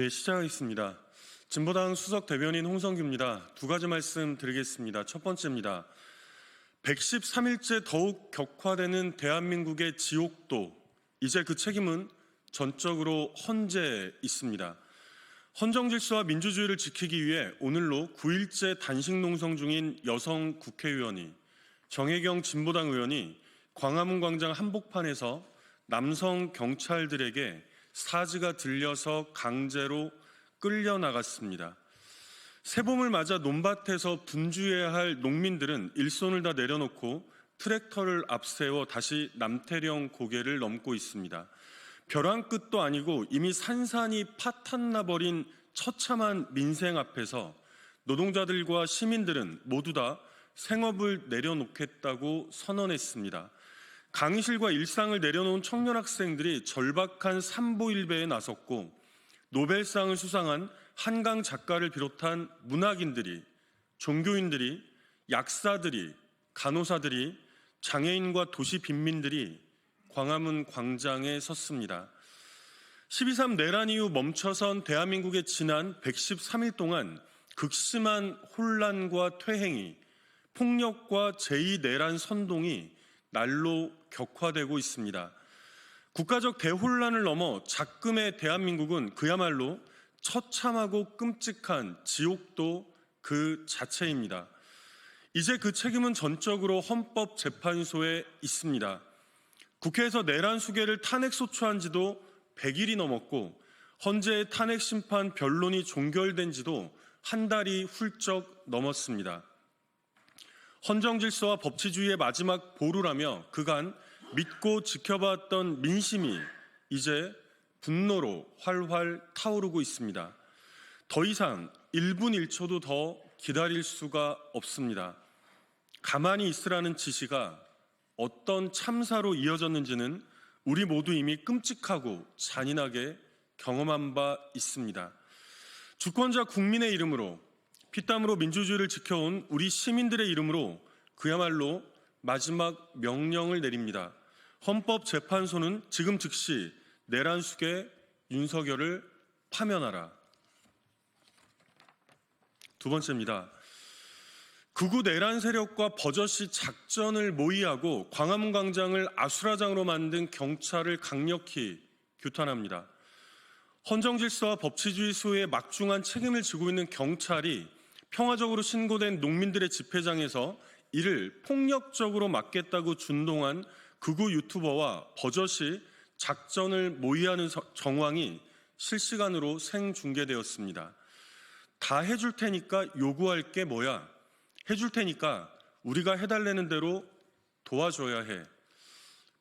시작하겠습니다. 진보당 수석 대변인 홍성규입니다. 두 가지 말씀 드리겠습니다. 첫 번째입니다. 113일째 더욱 격화되는 대한민국의 지옥도, 이제 그 책임은 전적으로 헌재에 있습니다. 헌정 질서와 민주주의를 지키기 위해 오늘로 9일째 단식 농성 중인 여성 국회의원이, 정혜경 진보당 의원이 광화문 광장 한복판에서 남성 경찰들에게 사지가 들려서 강제로 끌려나갔습니다. 새봄을 맞아 논밭에서 분주해야 할 농민들은 일손을 다 내려놓고 트랙터를 앞세워 다시 남태령 고개를 넘고 있습니다. 벼랑 끝도 아니고 이미 산산이 파탄나버린 처참한 민생 앞에서 노동자들과 시민들은 모두 다 생업을 내려놓겠다고 선언했습니다. 강의실과 일상을 내려놓은 청년 학생들이 절박한 삼보일배에 나섰고, 노벨상을 수상한 한강 작가를 비롯한 문학인들이, 종교인들이, 약사들이, 간호사들이, 장애인과 도시 빈민들이 광화문 광장에 섰습니다. 12.3 내란 이후 멈춰선 대한민국의 지난 113일 동안 극심한 혼란과 퇴행이, 폭력과 제2내란 선동이 날로 격화되고 있습니다. 국가적 대혼란을 넘어 작금의 대한민국은 그야말로 처참하고 끔찍한 지옥도 그 자체입니다. 이제 그 책임은 전적으로 헌법재판소에 있습니다. 국회에서 내란 수괴를 탄핵소추한 지도 100일이 넘었고, 헌재의 탄핵심판 변론이 종결된 지도 한 달이 훌쩍 넘었습니다. 헌정질서와 법치주의의 마지막 보루라며 그간 믿고 지켜봤던 민심이 이제 분노로 활활 타오르고 있습니다. 더 이상 1분 1초도 더 기다릴 수가 없습니다. 가만히 있으라는 지시가 어떤 참사로 이어졌는지는 우리 모두 이미 끔찍하고 잔인하게 경험한 바 있습니다. 주권자 국민의 이름으로, 피땀으로 민주주의를 지켜온 우리 시민들의 이름으로 그야말로 마지막 명령을 내립니다. 헌법재판소는 지금 즉시 내란 수괴 윤석열을 파면하라. 두 번째입니다. 극우 내란 세력과 버젓이 작전을 모의하고 광화문 광장을 아수라장으로 만든 경찰을 강력히 규탄합니다. 헌정질서와 법치주의 수호에 막중한 책임을 지고 있는 경찰이 평화적으로 신고된 농민들의 집회장에서 이를 폭력적으로 막겠다고 준동한 극우 유튜버와 버젓이 작전을 모의하는 정황이 실시간으로 생중계되었습니다. 다 해줄 테니까 요구할 게 뭐야? 해줄 테니까 우리가 해달라는 대로 도와줘야 해.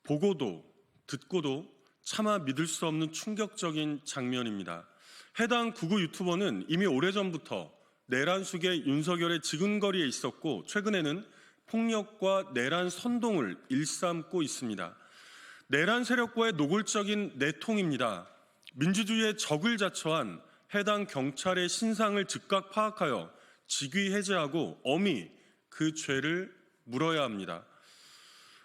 보고도 듣고도 차마 믿을 수 없는 충격적인 장면입니다. 해당 극우 유튜버는 이미 오래전부터 내란 수괴 윤석열의 지근거리에 있었고, 최근에는 폭력과 내란 선동을 일삼고 있습니다. 내란 세력과의 노골적인 내통입니다. 민주주의의 적을 자처한 해당 경찰의 신상을 즉각 파악하여 직위 해제하고 엄히 그 죄를 물어야 합니다.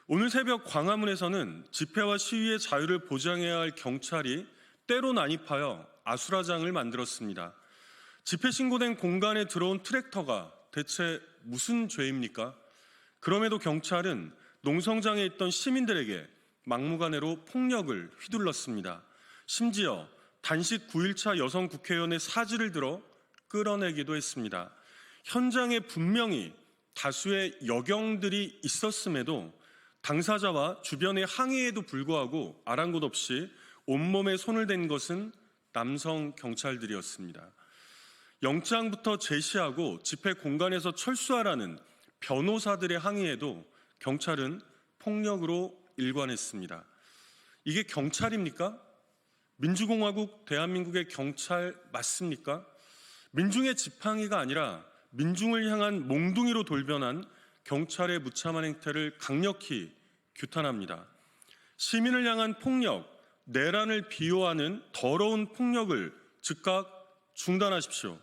오늘 새벽 광화문에서는 집회와 시위의 자유를 보장해야 할 경찰이 때로 난입하여 아수라장을 만들었습니다. 집회 신고된 공간에 들어온 트랙터가 대체 무슨 죄입니까? 그럼에도 경찰은 농성장에 있던 시민들에게 막무가내로 폭력을 휘둘렀습니다. 심지어 단식 9일차 여성 국회의원의 사지를 들어 끌어내기도 했습니다. 현장에 분명히 다수의 여경들이 있었음에도 당사자와 주변의 항의에도 불구하고 아랑곳 없이 온몸에 손을 댄 것은 남성 경찰들이었습니다. 영장부터 제시하고 집회 공간에서 철수하라는 변호사들의 항의에도 경찰은 폭력으로 일관했습니다. 이게 경찰입니까? 민주공화국 대한민국의 경찰 맞습니까? 민중의 지팡이가 아니라 민중을 향한 몽둥이로 돌변한 경찰의 무참한 행태를 강력히 규탄합니다. 시민을 향한 폭력, 내란을 비호하는 더러운 폭력을 즉각 중단하십시오.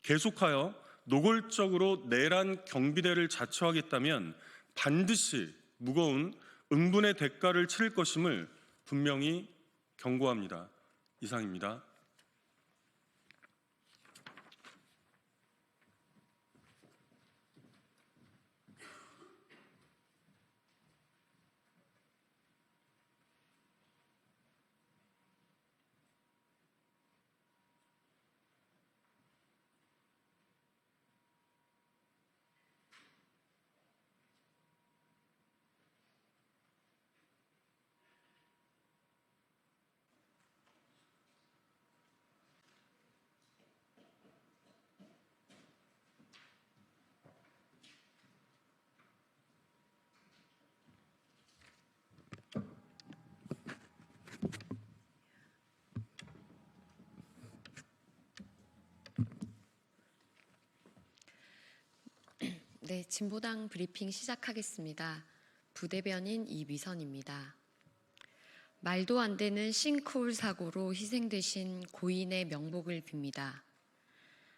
계속하여 노골적으로 내란 경비대를 자처하겠다면 반드시 무거운 응분의 대가를 치를 것임을 분명히 경고합니다. 이상입니다. 네, 진보당 브리핑 시작하겠습니다. 부대변인 이미선입니다. 말도 안 되는 싱크홀 사고로 희생되신 고인의 명복을 빕니다.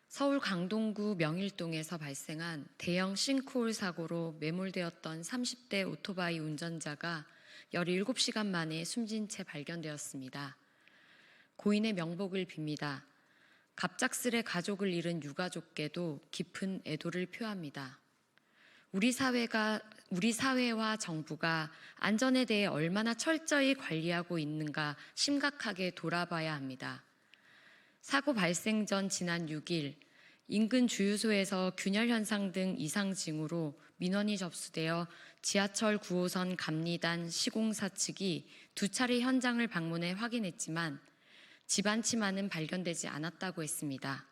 서울 강동구 명일동에서 발생한 대형 싱크홀 사고로 매몰되었던 30대 오토바이 운전자가 17시간 만에 숨진 채 발견되었습니다. 고인의 명복을 빕니다. 갑작스레 가족을 잃은 유가족께도 깊은 애도를 표합니다. 우리 사회와 정부가 안전에 대해 얼마나 철저히 관리하고 있는가 심각하게 돌아봐야 합니다. 사고 발생 전 지난 6일 인근 주유소에서 균열 현상 등 이상 징후로 민원이 접수되어 지하철 9호선 감리단 시공사 측이 2차례 현장을 방문해 확인했지만 집안 치마는 발견되지 않았다고 했습니다.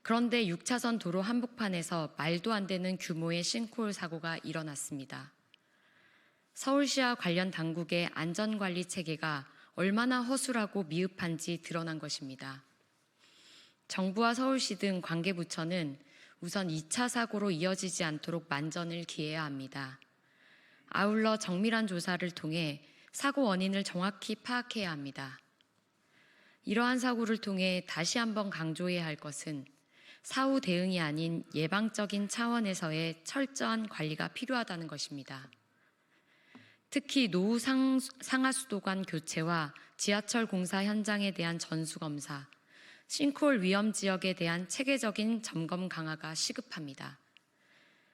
그런데 6차선 도로 한복판에서 말도 안 되는 규모의 싱크홀 사고가 일어났습니다. 서울시와 관련 당국의 안전관리 체계가 얼마나 허술하고 미흡한지 드러난 것입니다. 정부와 서울시 등 관계부처는 우선 2차 사고로 이어지지 않도록 만전을 기해야 합니다. 아울러 정밀한 조사를 통해 사고 원인을 정확히 파악해야 합니다. 이러한 사고를 통해 다시 한번 강조해야 할 것은 사후 대응이 아닌 예방적인 차원에서의 철저한 관리가 필요하다는 것입니다. 특히 노후 상하수도관 교체와 지하철 공사 현장에 대한 전수검사, 싱크홀 위험 지역에 대한 체계적인 점검 강화가 시급합니다.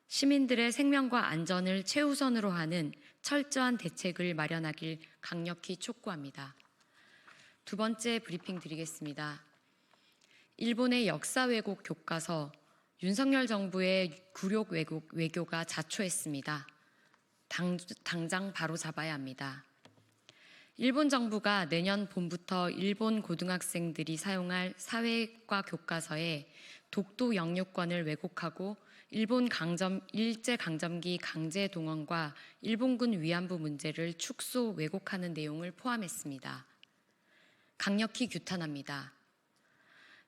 시민들의 생명과 안전을 최우선으로 하는 철저한 대책을 마련하길 강력히 촉구합니다. 두 번째 브리핑 드리겠습니다. 일본의 역사 왜곡 교과서 윤석열 정부의 굴욕 외교가 자초했습니다. 당장 바로 잡아야 합니다. 일본 정부가 내년 봄부터 일본 고등학생들이 사용할 사회과 교과서에 독도 영유권을 왜곡하고 일본 일제강점기 강제 동원과 일본군 위안부 문제를 축소 왜곡하는 내용을 포함했습니다. 강력히 규탄합니다.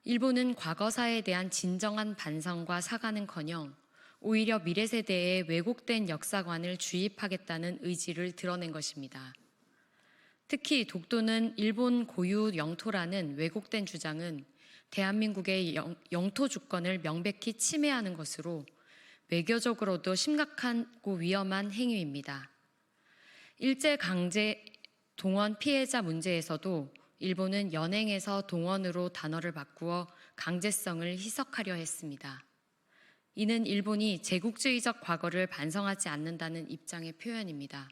일본은 과거사에 대한 진정한 반성과 사과는커녕 오히려 미래 세대에 왜곡된 역사관을 주입하겠다는 의지를 드러낸 것입니다. 특히 독도는 일본 고유 영토라는 왜곡된 주장은 대한민국의 영토 주권을 명백히 침해하는 것으로 외교적으로도 심각하고 위험한 행위입니다. 일제강제 동원 피해자 문제에서도 일본은 연행에서 동원으로 단어를 바꾸어 강제성을 희석하려 했습니다. 이는 일본이 제국주의적 과거를 반성하지 않는다는 입장의 표현입니다.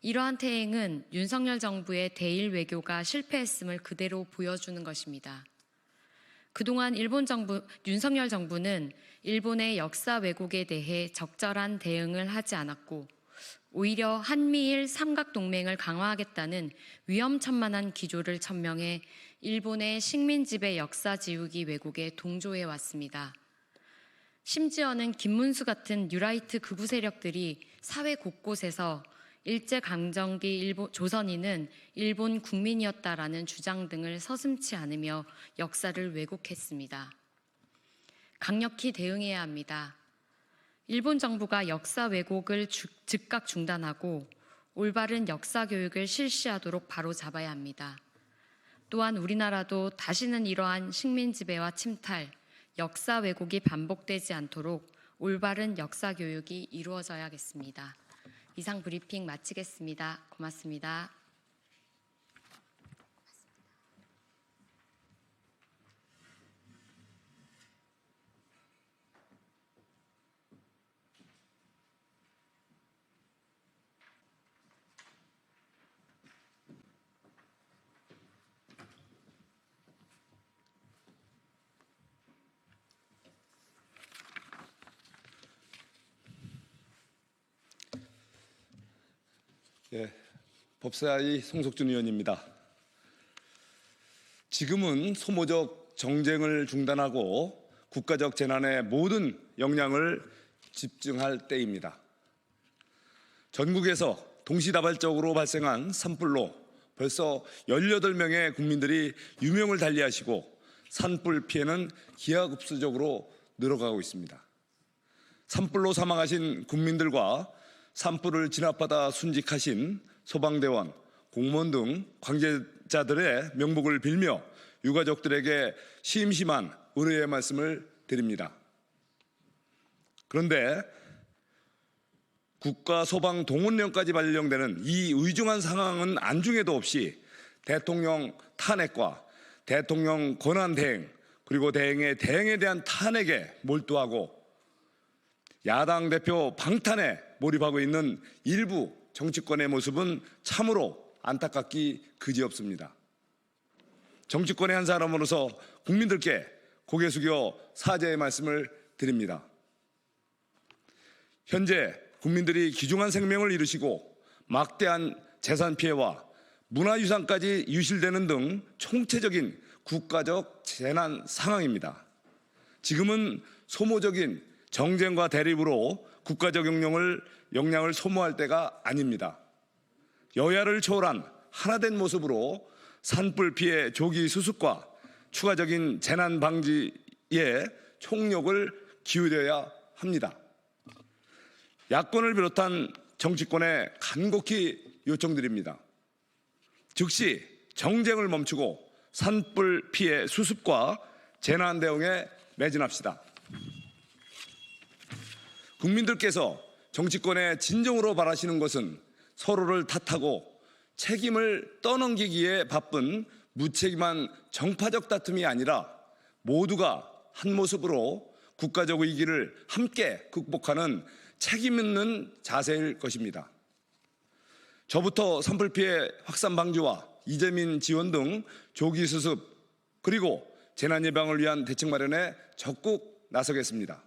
이러한 태행은 윤석열 정부의 대일 외교가 실패했음을 그대로 보여주는 것입니다. 그동안 윤석열 정부는 일본의 역사 왜곡에 대해 적절한 대응을 하지 않았고 오히려 한미일 삼각동맹을 강화하겠다는 위험천만한 기조를 천명해 일본의 식민지배 역사 지우기 왜곡에 동조해 왔습니다. 심지어는 김문수 같은 뉴라이트 극우 세력들이 사회 곳곳에서 일제강점기 조선인은 일본 국민이었다라는 주장 등을 서슴지 않으며 역사를 왜곡했습니다. 강력히 대응해야 합니다. 일본 정부가 역사 왜곡을 즉각 중단하고 올바른 역사 교육을 실시하도록 바로 잡아야 합니다. 또한 우리나라도 다시는 이러한 식민 지배와 침탈, 역사 왜곡이 반복되지 않도록 올바른 역사 교육이 이루어져야겠습니다. 이상 브리핑 마치겠습니다. 고맙습니다. 법사위 송석준 의원입니다. 지금은 소모적 정쟁을 중단하고 국가적 재난에 모든 역량을 집중할 때입니다. 전국에서 동시다발적으로 발생한 산불로 벌써 18명의 국민들이 유명을 달리하시고 산불 피해는 기하급수적으로 늘어가고 있습니다. 산불로 사망하신 국민들과 산불을 진압하다 순직하신 소방대원, 공무원 등 관계자들의 명복을 빌며 유가족들에게 심심한 의뢰의 말씀을 드립니다. 그런데 국가소방동원령까지 발령되는 이 의중한 상황은 안중에도 없이 대통령 탄핵과 대통령 권한대행 그리고 대행에 대한 탄핵에 몰두하고 야당 대표 방탄에 몰입하고 있는 일부 정치권의 모습은 참으로 안타깝기 그지없습니다. 정치권의 한 사람으로서 국민들께 고개 숙여 사죄의 말씀을 드립니다. 현재 국민들이 귀중한 생명을 잃으시고 막대한 재산 피해와 문화유산까지 유실되는 등 총체적인 국가적 재난 상황입니다. 지금은 소모적인 정쟁과 대립으로 국가적 역량을 소모할 때가 아닙니다. 여야를 초월한 하나된 모습으로 산불 피해 조기 수습과 추가적인 재난 방지에 총력을 기울여야 합니다. 야권을 비롯한 정치권에 간곡히 요청드립니다. 즉시 정쟁을 멈추고 산불 피해 수습과 재난 대응에 매진합시다. 국민들께서 정치권에 진정으로 바라시는 것은 서로를 탓하고 책임을 떠넘기기에 바쁜 무책임한 정파적 다툼이 아니라 모두가 한 모습으로 국가적 위기를 함께 극복하는 책임 있는 자세일 것입니다. 저부터 산불 피해 확산 방지와 이재민 지원 등 조기 수습 그리고 재난 예방을 위한 대책 마련에 적극 나서겠습니다.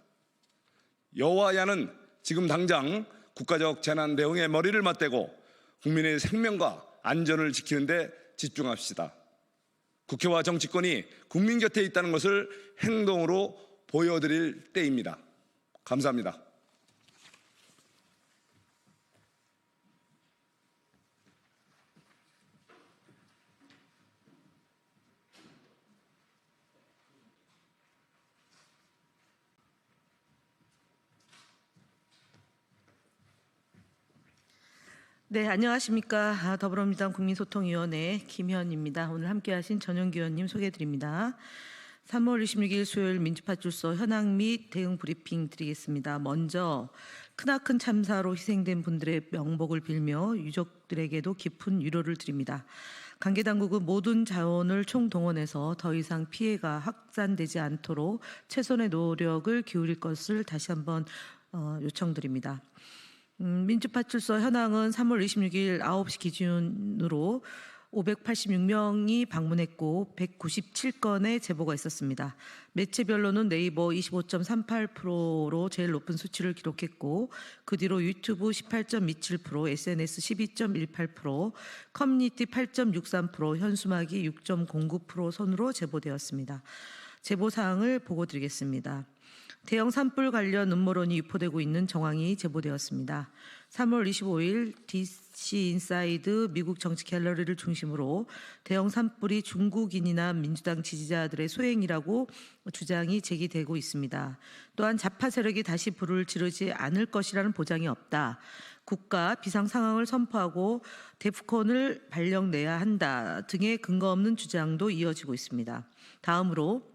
여와 야는 지금 당장 국가적 재난 대응에 머리를 맞대고 국민의 생명과 안전을 지키는 데 집중합시다. 국회와 정치권이 국민 곁에 있다는 것을 행동으로 보여드릴 때입니다. 감사합니다. 네, 안녕하십니까. 더불어민주당 국민소통위원회 김현입니다. 오늘 함께하신 전용기 의원님 소개해드립니다. 3월 26일 수요일 민주파출소 현황 및 대응 브리핑 드리겠습니다. 먼저 크나큰 참사로 희생된 분들의 명복을 빌며 유족들에게도 깊은 위로를 드립니다. 관계당국은 모든 자원을 총동원해서 더 이상 피해가 확산되지 않도록 최선의 노력을 기울일 것을 다시 한번 요청드립니다. 민주파출소 현황은 3월 26일 9시 기준으로 586명이 방문했고 197건의 제보가 있었습니다. 매체별로는 네이버 25.38%로 제일 높은 수치를 기록했고 그 뒤로 유튜브 18.27%, SNS 12.18%, 커뮤니티 8.63%, 현수막이 6.09% 선으로 제보되었습니다. 제보 사항을 보고 드리겠습니다. 대형 산불 관련 음모론이 유포되고 있는 정황이 제보되었습니다. 3월 25일 DC 인사이드 미국 정치 갤러리를 중심으로 대형 산불이 중국인이나 민주당 지지자들의 소행이라고 주장이 제기되고 있습니다. 또한 좌파 세력이 다시 불을 지르지 않을 것이라는 보장이 없다. 국가 비상 상황을 선포하고 데프콘을 발령내야 한다 등의 근거 없는 주장도 이어지고 있습니다. 다음으로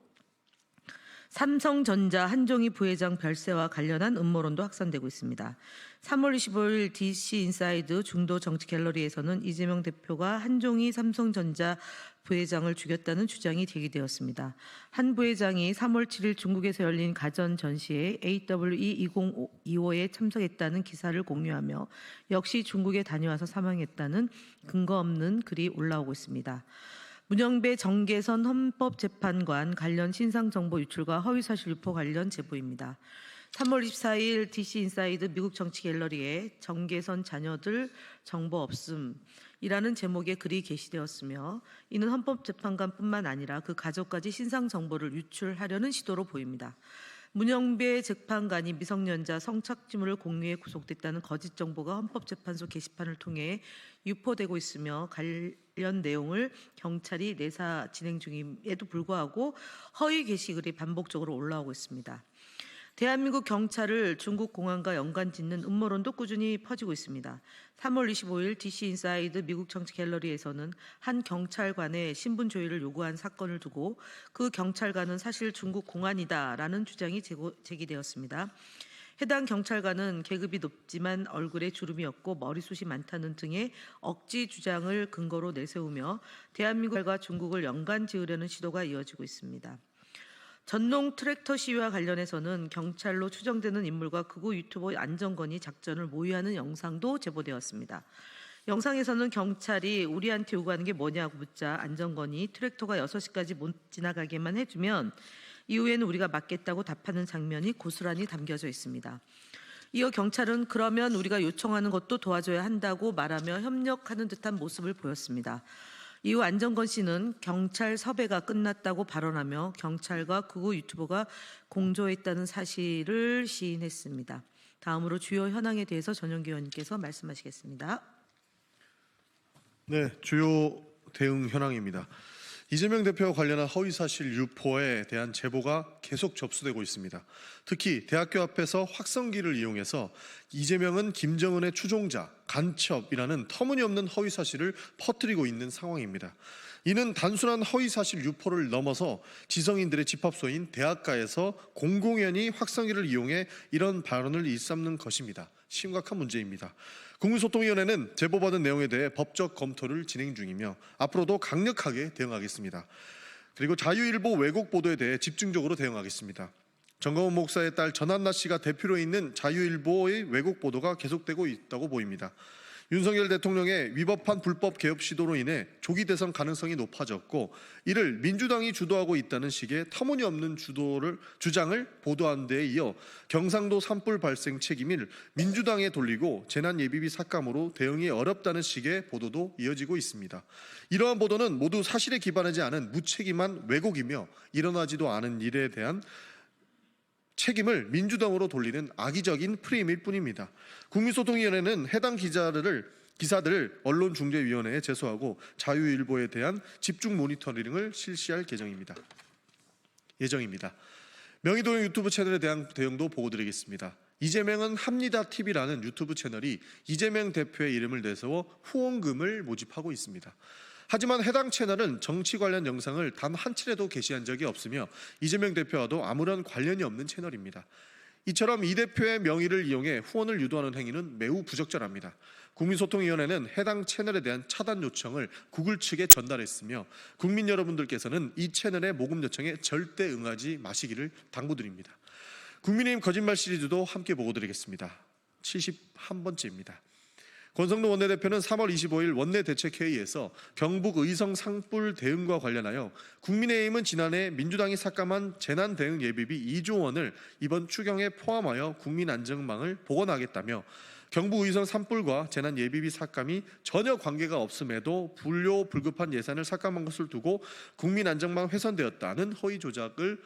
삼성전자 한종희 부회장 별세와 관련한 음모론도 확산되고 있습니다. 3월 25일 DC 인사이드 중도 정치 갤러리에서는 이재명 대표가 한종희 삼성전자 부회장을 죽였다는 주장이 제기되었습니다. 한 부회장이 3월 7일 중국에서 열린 가전 전시회 AWE 2025에 참석했다는 기사를 공유하며 역시 중국에 다녀와서 사망했다는 근거 없는 글이 올라오고 있습니다. 문영배 정계선 헌법재판관 관련 신상정보 유출과 허위사실 유포 관련 제보입니다. 3월 24일 DC 인사이드 미국 정치 갤러리에 정계선 자녀들 정보 없음이라는 제목의 글이 게시되었으며 이는 헌법재판관뿐만 아니라 그 가족까지 신상정보를 유출하려는 시도로 보입니다. 문영배 재판관이 미성년자 성착취물을 공유해 구속됐다는 거짓 정보가 헌법재판소 게시판을 통해 유포되고 있으며 관련 내용을 경찰이 내사 진행 중임에도 불구하고 허위 게시글이 반복적으로 올라오고 있습니다. 대한민국 경찰을 중국 공안과 연관짓는 음모론도 꾸준히 퍼지고 있습니다. 3월 25일 DC 인사이드 미국 정치 갤러리에서는 한 경찰관의 신분 조회를 요구한 사건을 두고 그 경찰관은 사실 중국 공안이다라는 주장이 제기되었습니다. 해당 경찰관은 계급이 높지만 얼굴에 주름이 없고 머리숱이 많다는 등의 억지 주장을 근거로 내세우며 대한민국과 중국을 연관 지으려는 시도가 이어지고 있습니다. 전농 트랙터 시위와 관련해서는 경찰로 추정되는 인물과 극우 유튜버 안정건이 작전을 모의하는 영상도 제보되었습니다. 영상에서는 경찰이 우리한테 요구하는 게 뭐냐고 묻자 안정건이 트랙터가 6시까지 못 지나가게만 해주면 이후에는 우리가 막겠다고 답하는 장면이 고스란히 담겨져 있습니다. 이어 경찰은 그러면 우리가 요청하는 것도 도와줘야 한다고 말하며 협력하는 듯한 모습을 보였습니다. 이후 안정건 씨는 경찰 섭외가 끝났다고 발언하며 경찰과 극우 유튜버가 공조했다는 사실을 시인했습니다. 다음으로 주요 현황에 대해서 전용기 의원님께서 말씀하시겠습니다. 네, 주요 대응 현황입니다. 이재명 대표와 관련한 허위사실 유포에 대한 제보가 계속 접수되고 있습니다. 특히 대학교 앞에서 확성기를 이용해서 이재명은 김정은의 추종자, 간첩이라는 터무니없는 허위사실을 퍼뜨리고 있는 상황입니다. 이는 단순한 허위사실 유포를 넘어서 지성인들의 집합소인 대학가에서 공공연히 확성기를 이용해 이런 발언을 일삼는 것입니다. 심각한 문제입니다. 국민소통위원회는 제보받은 내용에 대해 법적 검토를 진행 중이며 앞으로도 강력하게 대응하겠습니다. 그리고 자유일보 왜곡 보도에 대해 집중적으로 대응하겠습니다. 정광훈 목사의 딸 전한나 씨가 대표로 있는 자유일보의 왜곡 보도가 계속되고 있다고 보입니다. 윤석열 대통령의 위법한 불법 개업 시도로 인해 조기 대선 가능성이 높아졌고 이를 민주당이 주도하고 있다는 식의 터무니없는 주장을 보도한 데에 이어 경상도 산불 발생 책임을 민주당에 돌리고 재난예비비 삭감으로 대응이 어렵다는 식의 보도도 이어지고 있습니다. 이러한 보도는 모두 사실에 기반하지 않은 무책임한 왜곡이며 일어나지도 않은 일에 대한 책임을 민주당으로 돌리는 악의적인 프레임일 뿐입니다. 국민소통위원회는 해당 기사들을 언론중재위원회에 제소하고 자유일보에 대한 집중 모니터링을 실시할 예정입니다. 명의도용 유튜브 채널에 대한 대응도 보고드리겠습니다. 이재명은 합니다TV라는 유튜브 채널이 이재명 대표의 이름을 내세워 후원금을 모집하고 있습니다. 하지만 해당 채널은 정치 관련 영상을 단 한 차례도 게시한 적이 없으며 이재명 대표와도 아무런 관련이 없는 채널입니다. 이처럼 이 대표의 명의를 이용해 후원을 유도하는 행위는 매우 부적절합니다. 국민소통위원회는 해당 채널에 대한 차단 요청을 구글 측에 전달했으며 국민 여러분들께서는 이 채널의 모금 요청에 절대 응하지 마시기를 당부드립니다. 국민의힘 거짓말 시리즈도 함께 보고드리겠습니다. 71번째입니다. 권성동 원내대표는 3월 25일 원내대책회의에서 경북 의성 산불 대응과 관련하여 국민의힘은 지난해 민주당이 삭감한 재난대응 예비비 2조 원을 이번 추경에 포함하여 국민안전망을 복원하겠다며 경북 의성 산불과 재난예비비 삭감이 전혀 관계가 없음에도 불효불급한 예산을 삭감한 것을 두고 국민안전망 훼손되었다는 허위 조작을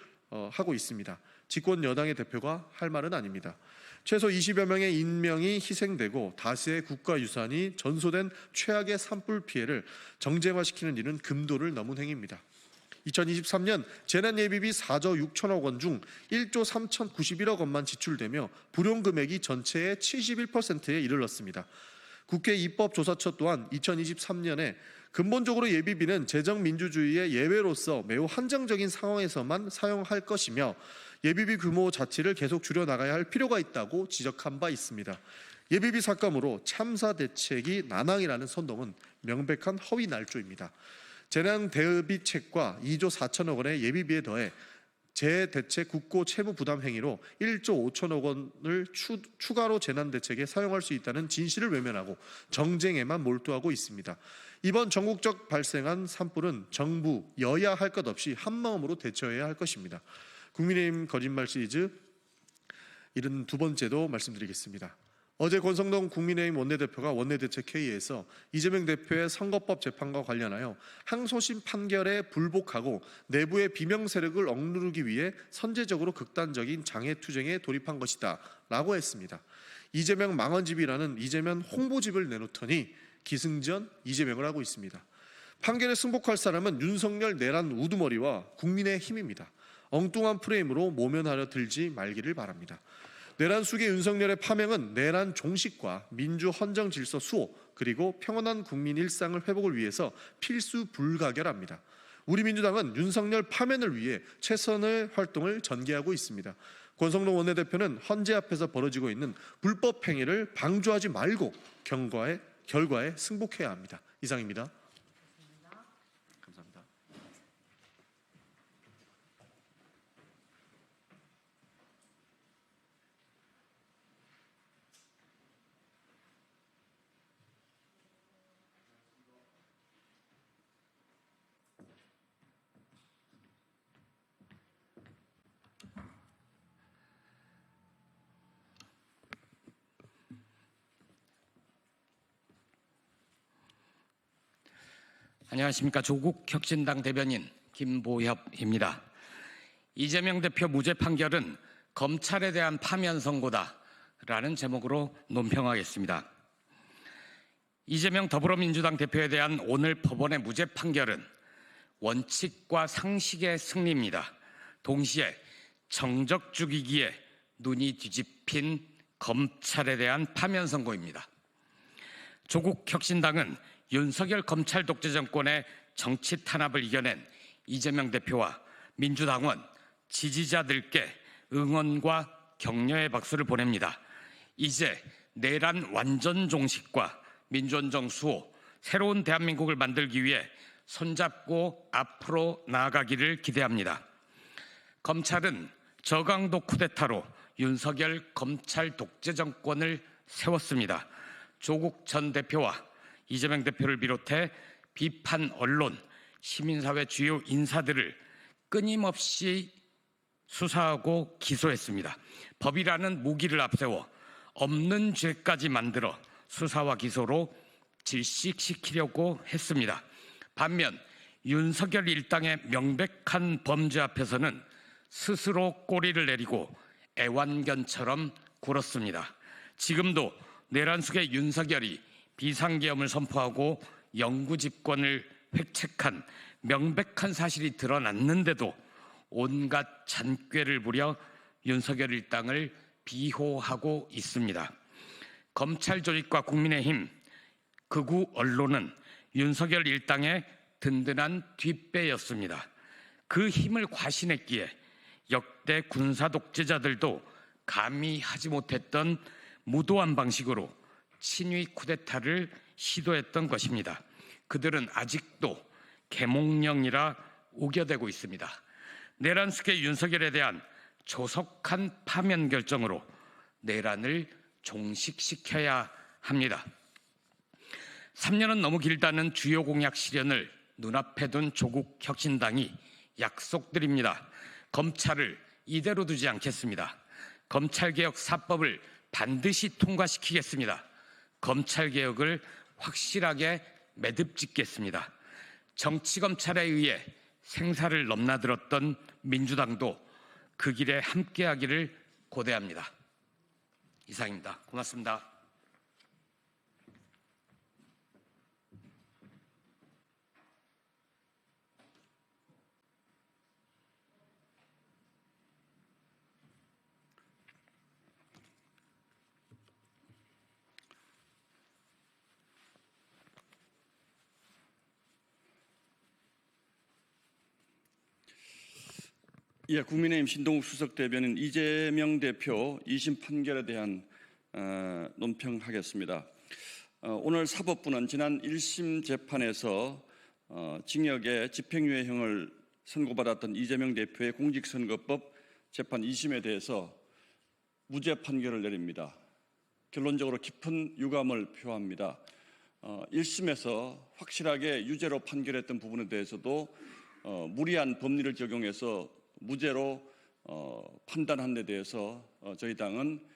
하고 있습니다. 집권 여당의 대표가 할 말은 아닙니다. 최소 20여 명의 인명이 희생되고 다수의 국가유산이 전소된 최악의 산불 피해를 정쟁화시키는 일은 금도를 넘은 행위입니다. 2023년 재난예비비 4조 6천억 원 중 1조 3,091억 원만 지출되며 불용 금액이 전체의 71%에 이르렀습니다. 국회 입법조사처 또한 2023년에 근본적으로 예비비는 재정민주주의의 예외로서 매우 한정적인 상황에서만 사용할 것이며 예비비 규모 자체를 계속 줄여나가야 할 필요가 있다고 지적한 바 있습니다. 예비비 삭감으로 참사 대책이 난항이라는 선동은 명백한 허위 날조입니다. 재난 대비책과 2조 4천억 원의 예비비에 더해 재대책 국고 채무 부담 행위로 1조 5천억 원을 추가로 재난 대책에 사용할 수 있다는 진실을 외면하고 정쟁에만 몰두하고 있습니다. 이번 전국적 발생한 산불은 정부, 여야 할 것 없이 한마음으로 대처해야 할 것입니다. 국민의힘 거짓말 시리즈 72번째도 말씀드리겠습니다. 어제 권성동 국민의힘 원내대표가 원내대책회의에서 이재명 대표의 선거법 재판과 관련하여 항소심 판결에 불복하고 내부의 비명 세력을 억누르기 위해 선제적으로 극단적인 장애투쟁에 돌입한 것이다 라고 했습니다. 이재명 망언집이라는 이재명 홍보집을 내놓더니 기승전 이재명을 하고 있습니다. 판결에 승복할 사람은 윤석열 내란 우두머리와 국민의힘입니다. 엉뚱한 프레임으로 모면하려 들지 말기를 바랍니다. 내란 수계 윤석열의 파행은 내란 종식과 민주 헌정 질서 수호 그리고 평온한 국민 일상을 회복을 위해서 필수 불가결합니다. 우리 민주당은 윤석열 파면을 위해 최선의 활동을 전개하고 있습니다. 권성동 원내대표는 헌재 앞에서 벌어지고 있는 불법 행위를 방조하지 말고 결과에 승복해야 합니다. 이상입니다. 감사합니다. 안녕하십니까. 조국혁신당 대변인 김보협입니다. 이재명 대표 무죄 판결은 검찰에 대한 파면 선고다라는 제목으로 논평하겠습니다. 이재명 더불어민주당 대표에 대한 오늘 법원의 무죄 판결은 원칙과 상식의 승리입니다. 동시에 정적 죽이기에 눈이 뒤집힌 검찰에 대한 파면 선고입니다. 조국혁신당은 윤석열 검찰 독재 정권의 정치 탄압을 이겨낸 이재명 대표와 민주당원, 지지자들께 응원과 격려의 박수를 보냅니다. 이제 내란 완전 종식과 민주헌정 수호, 새로운 대한민국을 만들기 위해 손잡고 앞으로 나아가기를 기대합니다. 검찰은 저강도 쿠데타로 윤석열 검찰 독재 정권을 세웠습니다. 조국 전 대표와 이재명 대표를 비롯해 비판 언론, 시민사회 주요 인사들을 끊임없이 수사하고 기소했습니다. 법이라는 무기를 앞세워 없는 죄까지 만들어 수사와 기소로 질식시키려고 했습니다. 반면 윤석열 일당의 명백한 범죄 앞에서는 스스로 꼬리를 내리고 애완견처럼 굴었습니다. 지금도 내란 속의 윤석열이 비상계엄을 선포하고 영구 집권을 획책한 명백한 사실이 드러났는데도 온갖 잔꾀를 부려 윤석열 일당을 비호하고 있습니다. 검찰 조직과 국민의힘, 극우 언론은 윤석열 일당의 든든한 뒷배였습니다. 그 힘을 과신했기에 역대 군사 독재자들도 감히 하지 못했던 무도한 방식으로 친위 쿠데타를 시도했던 것입니다. 그들은 아직도 계몽령이라 우겨대고 있습니다. 내란 숙의 윤석열에 대한 조속한 파면 결정으로 내란을 종식시켜야 합니다. 3년은 너무 길다는 주요 공약 실현을 눈앞에 둔 조국 혁신당이 약속드립니다. 검찰을 이대로 두지 않겠습니다. 검찰개혁 4법을 반드시 통과시키겠습니다. 검찰개혁을 확실하게 매듭짓겠습니다. 정치검찰에 의해 생사를 넘나들었던 민주당도 그 길에 함께하기를 고대합니다. 이상입니다. 고맙습니다. 예, 국민의힘 신동욱 수석 대변인 이재명 대표 2심 판결에 대한 논평하겠습니다. 오늘 사법부는 지난 1심 재판에서 징역의 집행유예형을 선고받았던 이재명 대표의 공직선거법 재판 2심에 대해서 무죄 판결을 내립니다. 결론적으로 깊은 유감을 표합니다. 1심에서 확실하게 유죄로 판결했던 부분에 대해서도 무리한 법리를 적용해서 무죄로 판단한 데 대해서 저희 당은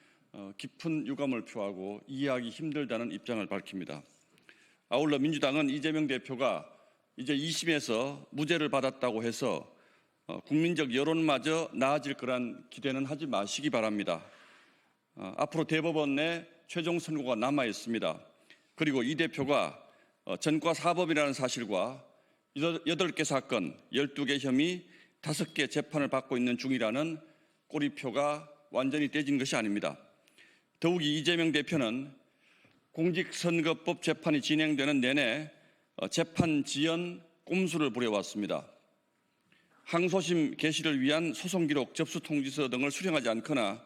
깊은 유감을 표하고 이해하기 힘들다는 입장을 밝힙니다. 아울러 민주당은 이재명 대표가 이제 2심에서 무죄를 받았다고 해서 국민적 여론마저 나아질 거란 기대는 하지 마시기 바랍니다. 앞으로 대법원 내 최종 선고가 남아 있습니다. 그리고 이 대표가 전과 사법이라는 사실과 8개 사건, 12개 혐의, 5개 재판을 받고 있는 중이라는 꼬리표가 완전히 떼진 것이 아닙니다. 더욱이 이재명 대표는 공직선거법 재판이 진행되는 내내 재판 지연 꼼수를 부려왔습니다. 항소심 개시를 위한 소송기록 접수 통지서 등을 수령하지 않거나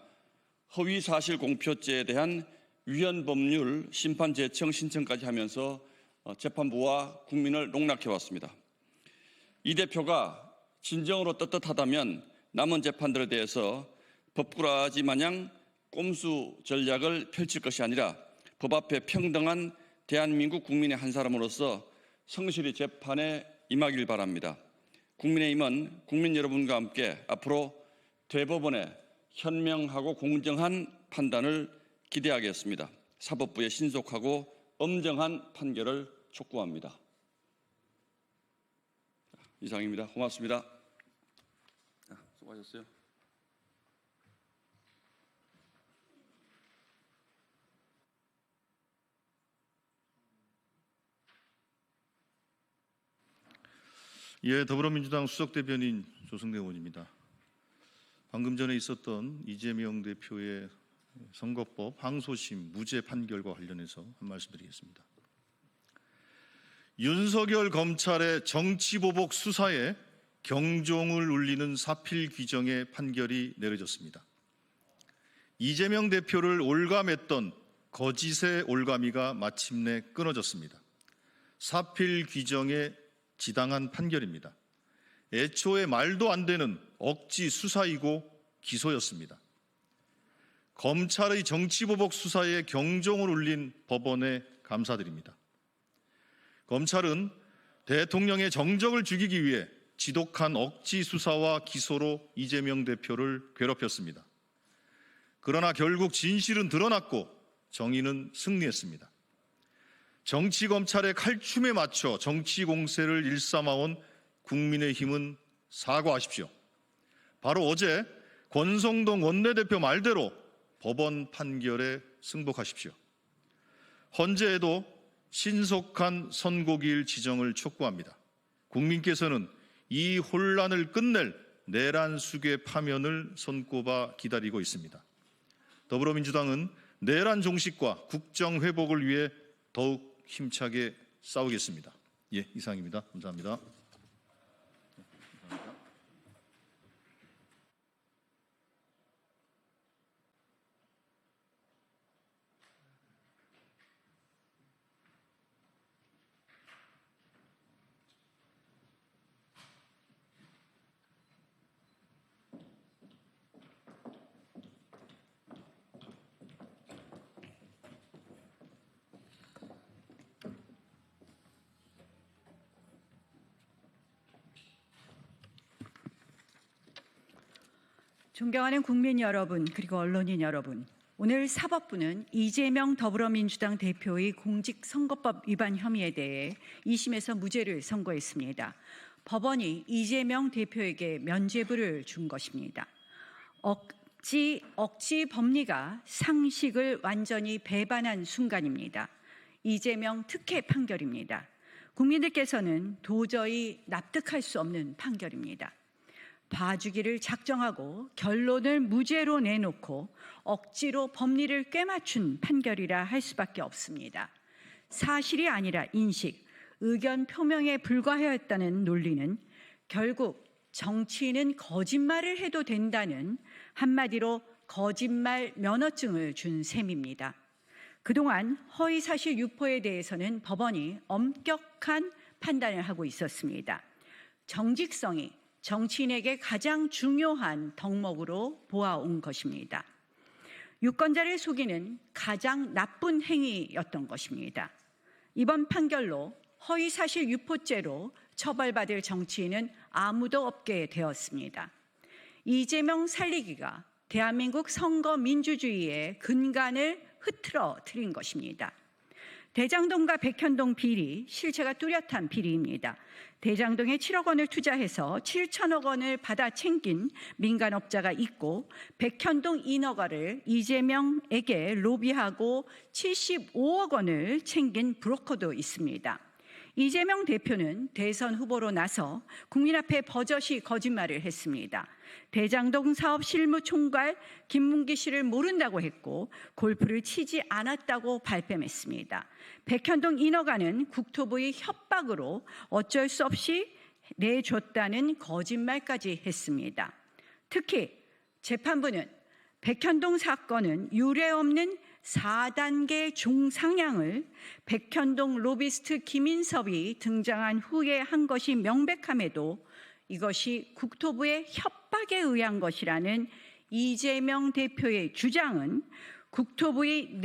허위사실 공표죄에 대한 위헌법률 심판 제청 신청까지 하면서 재판부와 국민을 농락해왔습니다. 이 대표가 진정으로 떳떳하다면 남은 재판들에 대해서 법꾸라지 마냥 꼼수 전략을 펼칠 것이 아니라 법 앞에 평등한 대한민국 국민의 한 사람으로서 성실히 재판에 임하길 바랍니다. 국민의힘은 국민 여러분과 함께 앞으로 대법원의 현명하고 공정한 판단을 기대하겠습니다. 사법부의 신속하고 엄정한 판결을 촉구합니다. 이상입니다. 고맙습니다. 수고하셨어요. 예, 더불어민주당 수석대변인 조승래 의원입니다. 방금 전에 있었던 이재명 대표의 선거법 항소심 무죄 판결과 관련해서 한 말씀 드리겠습니다. 윤석열 검찰의 정치보복 수사에 경종을 울리는 사필 규정의 판결이 내려졌습니다. 이재명 대표를 올감했던 거짓의 올가미가 마침내 끊어졌습니다. 사필 규정의 지당한 판결입니다. 애초에 말도 안 되는 억지 수사이고 기소였습니다. 검찰의 정치보복 수사에 경종을 울린 법원에 감사드립니다. 검찰은 대통령의 정적을 죽이기 위해 지독한 억지 수사와 기소로 이재명 대표를 괴롭혔습니다. 그러나 결국 진실은 드러났고 정의는 승리했습니다. 정치검찰의 칼춤에 맞춰 정치 공세를 일삼아온 국민의힘은 사과하십시오. 바로 어제 권성동 원내대표 말대로 법원 판결에 승복하십시오. 헌재에도 신속한 선고기일 지정을 촉구합니다. 국민께서는 이 혼란을 끝낼 내란 수괴 파면을 손꼽아 기다리고 있습니다. 더불어민주당은 내란 종식과 국정 회복을 위해 더욱 힘차게 싸우겠습니다. 예, 이상입니다. 감사합니다. 존경하는 국민 여러분, 그리고 언론인 여러분, 오늘 사법부는 이재명 더불어민주당 대표의 공직선거법 위반 혐의에 대해 2심에서 무죄를 선고했습니다. 법원이 이재명 대표에게 면죄부를 준 것입니다. 억지 법리가 상식을 완전히 배반한 순간입니다. 이재명 특혜 판결입니다. 국민들께서는 도저히 납득할 수 없는 판결입니다. 봐주기를 작정하고 결론을 무죄로 내놓고 억지로 법리를 꿰맞춘 판결이라 할 수밖에 없습니다. 사실이 아니라 인식, 의견 표명에 불과하였다는 논리는 결국 정치인은 거짓말을 해도 된다는 한마디로 거짓말 면허증을 준 셈입니다. 그동안 허위사실 유포에 대해서는 법원이 엄격한 판단을 하고 있었습니다. 정직성이 정치인에게 가장 중요한 덕목으로 보아온 것입니다. 유권자를 속이는 가장 나쁜 행위였던 것입니다. 이번 판결로 허위사실 유포죄로 처벌받을 정치인은 아무도 없게 되었습니다. 이재명 살리기가 대한민국 선거 민주주의의 근간을 흐트러뜨린 것입니다. 대장동과 백현동 비리, 실체가 뚜렷한 비리입니다. 대장동에 7억 원을 투자해서 7천억 원을 받아 챙긴 민간업자가 있고 백현동 인허가를 이재명에게 로비하고 75억 원을 챙긴 브로커도 있습니다. 이재명 대표는 대선 후보로 나서 국민 앞에 버젓이 거짓말을 했습니다. 대장동 사업 실무총괄 김문기 씨를 모른다고 했고 골프를 치지 않았다고 발뺌했습니다. 백현동 인허가는 국토부의 협박으로 어쩔 수 없이 내줬다는 거짓말까지 했습니다. 특히 재판부는 백현동 사건은 유례없는 4단계 종상향을 백현동 로비스트 김인섭이 등장한 후에 한 것이 명백함에도 이것이 국토부의 협박에 의한 것이라는 이재명 대표의 주장은 국토부의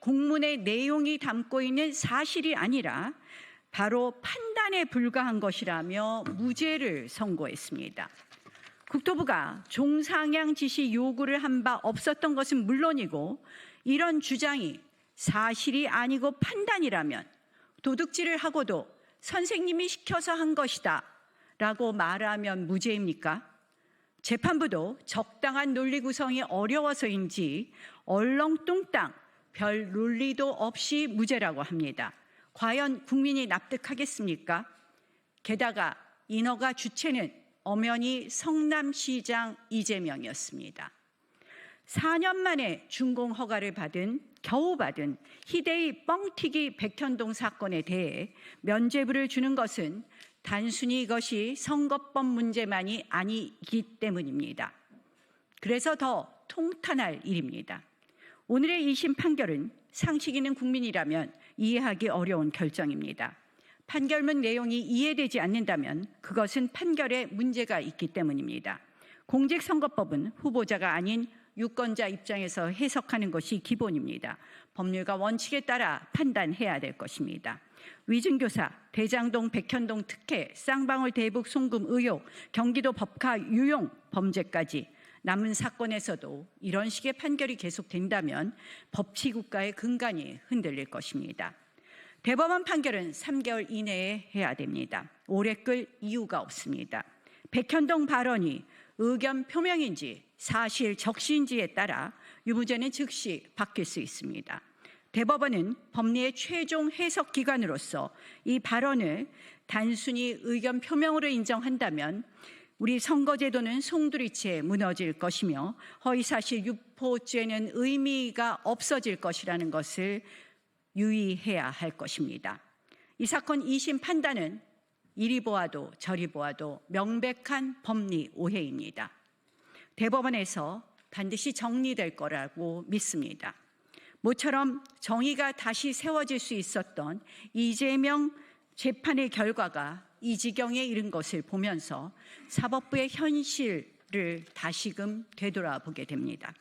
공문의 내용이 담고 있는 사실이 아니라 바로 판단에 불과한 것이라며 무죄를 선고했습니다. 국토부가 종상향 지시 요구를 한 바 없었던 것은 물론이고 이런 주장이 사실이 아니고 판단이라면 도둑질을 하고도 선생님이 시켜서 한 것이다 라고 말하면 무죄입니까? 재판부도 적당한 논리 구성이 어려워서인지 얼렁뚱땅 별 논리도 없이 무죄라고 합니다. 과연 국민이 납득하겠습니까? 게다가 인허가 주체는 엄연히 성남시장 이재명이었습니다. 4년 만에 준공 허가를 겨우 받은 희대의 뻥튀기 백현동 사건에 대해 면죄부를 주는 것은 단순히 이것이 선거법 문제만이 아니기 때문입니다. 그래서 더 통탄할 일입니다. 오늘의 2심 판결은 상식 있는 국민이라면 이해하기 어려운 결정입니다. 판결문 내용이 이해되지 않는다면 그것은 판결에 문제가 있기 때문입니다. 공직선거법은 후보자가 아닌 유권자 입장에서 해석하는 것이 기본입니다. 법률과 원칙에 따라 판단해야 될 것입니다. 위증교사, 대장동 백현동 특혜, 쌍방울 대북 송금 의혹, 경기도 법카 유용 범죄까지 남은 사건에서도 이런 식의 판결이 계속된다면 법치국가의 근간이 흔들릴 것입니다. 대법원 판결은 3개월 이내에 해야 됩니다. 오래 끌 이유가 없습니다. 백현동 발언이 의견 표명인지 사실 적시인지에 따라 유무죄는 즉시 바뀔 수 있습니다. 대법원은 법리의 최종 해석 기관으로서 이 발언을 단순히 의견 표명으로 인정한다면 우리 선거제도는 송두리째 무너질 것이며 허위사실 유포죄는 의미가 없어질 것이라는 것을 유의해야 할 것입니다. 이 사건 2심 판단은 이리 보아도 저리 보아도 명백한 법리 오해입니다. 대법원에서 반드시 정리될 거라고 믿습니다. 모처럼 정의가 다시 세워질 수 있었던 이재명 재판의 결과가 이 지경에 이른 것을 보면서 사법부의 현실을 다시금 되돌아보게 됩니다.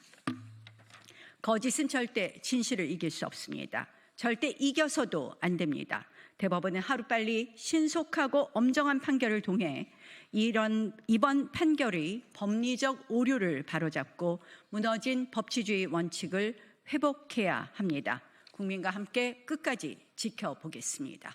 거짓은 절대 진실을 이길 수 없습니다. 절대 이겨서도 안 됩니다. 대법원은 하루빨리 신속하고 엄정한 판결을 통해 이번 판결의 법리적 오류를 바로잡고 무너진 법치주의 원칙을 회복해야 합니다. 국민과 함께 끝까지 지켜보겠습니다.